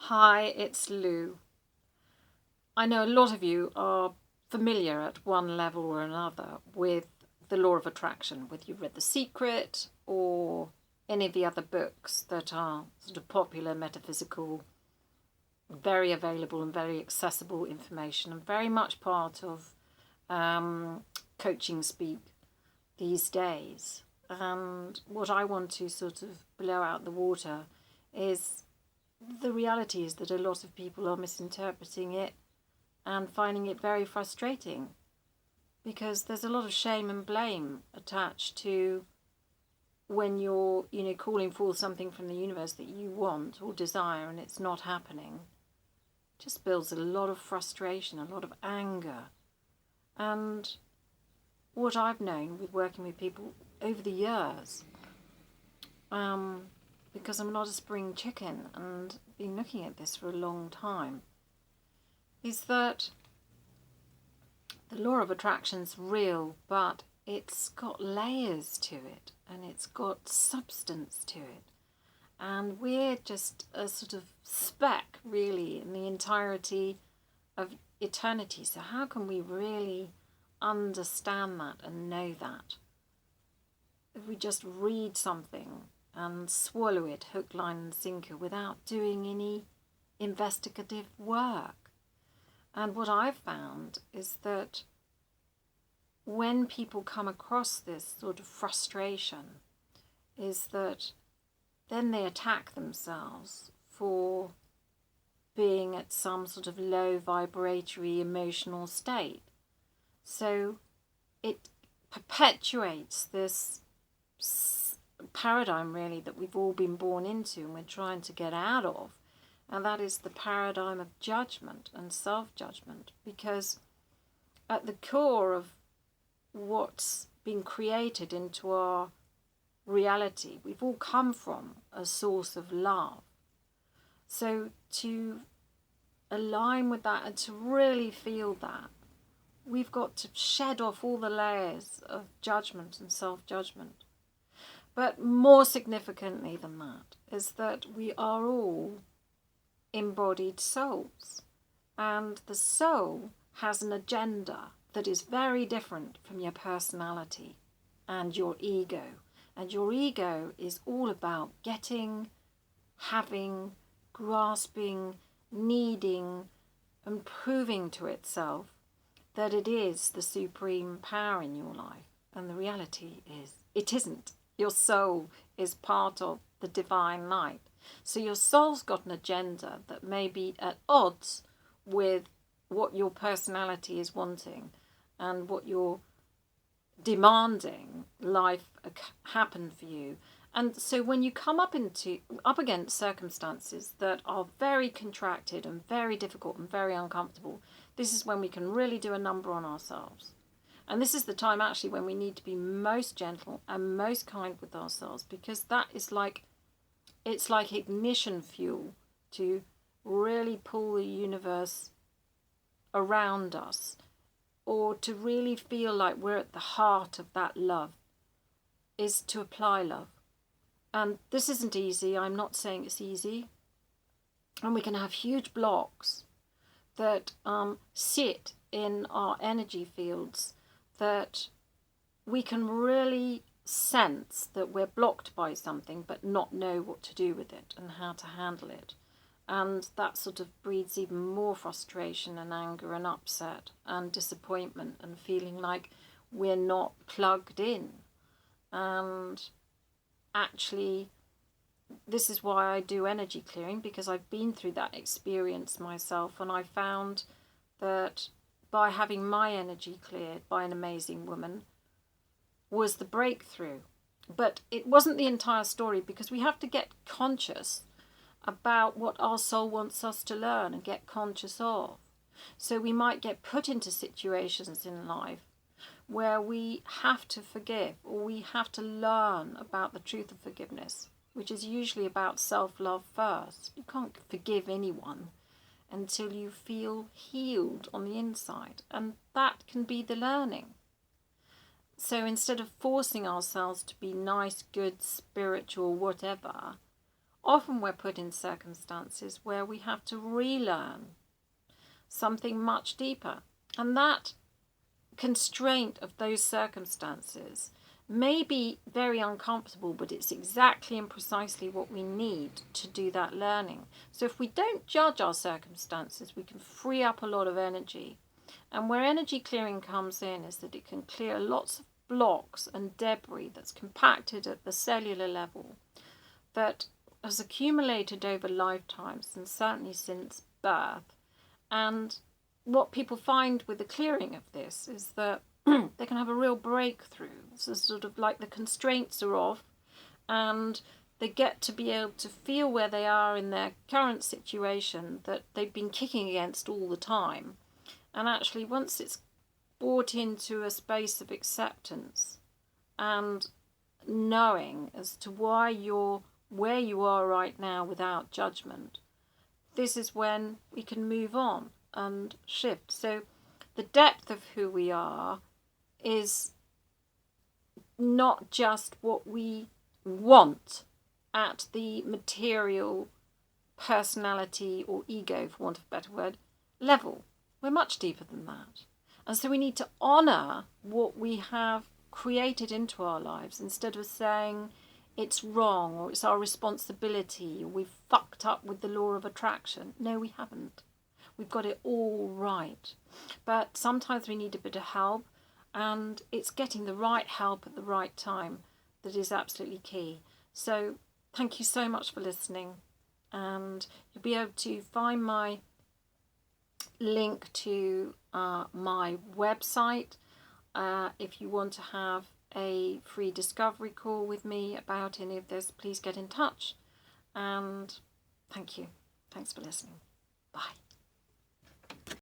Hi, it's Lou. I know a lot of you are familiar at one level or another with the law of attraction, whether you've read The Secret or any of the other books that are sort of popular metaphysical, very available and very accessible information, and very much part of coaching speak these days. And what I want to sort of blow out the water is the reality is that a lot of people are misinterpreting it and finding it very frustrating because there's a lot of shame and blame attached to when you're, calling for something from the universe that you want or desire and it's not happening. It just builds a lot of frustration, a lot of anger. And what I've known with working with people over the years, because I'm not a spring chicken and been looking at this for a long time, is that the law of attraction's real, but it's got layers to it and it's got substance to it. And we're just a sort of speck, really, in the entirety of eternity. So how can we really understand that and know that? If we just read something and swallow it hook, line and sinker without doing any investigative work. And what I've found is that when people come across this sort of frustration, is that then they attack themselves for being at some sort of low vibratory emotional state. So it perpetuates this paradigm really that we've all been born into and we're trying to get out of. And that is the paradigm of judgment and self-judgment, because at the core of what's been created into our reality, we've all come from a source of love. So to align with that and to really feel that, we've got to shed off all the layers of judgment and self-judgment. But more significantly than that is that we are all embodied souls, and the soul has an agenda that is very different from your personality and your ego. And your ego is all about getting, having, grasping, needing, and proving to itself that it is the supreme power in your life. And the reality is, it isn't. Your soul is part of the divine light. So your soul's got an agenda that may be at odds with what your personality is wanting and what you're demanding life happen for you. And so when you come up against circumstances that are very contracted and very difficult and very uncomfortable, this is when we can really do a number on ourselves. And this is the time actually when we need to be most gentle and most kind with ourselves, because that is it's like ignition fuel to really pull the universe around us, or to really feel like we're at the heart of that love, is to apply love. And this isn't easy. I'm not saying it's easy. And we can have huge blocks that sit in our energy fields that we can really sense that we're blocked by something but not know what to do with it and how to handle it. And that sort of breeds even more frustration and anger and upset and disappointment and feeling like we're not plugged in. And actually, this is why I do energy clearing, because I've been through that experience myself, and I found that by having my energy cleared by an amazing woman was the breakthrough. But it wasn't the entire story, because we have to get conscious about what our soul wants us to learn and get conscious of. So we might get put into situations in life where we have to forgive, or we have to learn about the truth of forgiveness, which is usually about self-love first. You can't forgive anyone until you feel healed on the inside, and that can be the learning. So instead of forcing ourselves to be nice, good, spiritual, whatever, often we're put in circumstances where we have to relearn something much deeper. And that constraint of those circumstances may be very uncomfortable, but it's exactly and precisely what we need to do that learning. So if we don't judge our circumstances, we can free up a lot of energy. And where energy clearing comes in is that it can clear lots of blocks and debris that's compacted at the cellular level that has accumulated over lifetimes, and certainly since birth. And what people find with the clearing of this is that they can have a real breakthrough. So sort of like the constraints are off, and they get to be able to feel where they are in their current situation that they've been kicking against all the time. And actually, once it's brought into a space of acceptance and knowing as to why you're where you are right now without judgment, this is when we can move on and shift. So the depth of who we are is not just what we want at the material personality or ego, for want of a better word, level. We're much deeper than that. And so we need to honour what we have created into our lives instead of saying it's wrong or it's our responsibility or we've fucked up with the law of attraction. No, we haven't. We've got it all right. But sometimes we need a bit of help, and it's getting the right help at the right time that is absolutely key. So thank you so much for listening, and you'll be able to find my link to my website if you want to have a free discovery call with me about any of this. Please get in touch, and thank you. Thanks for listening. Bye.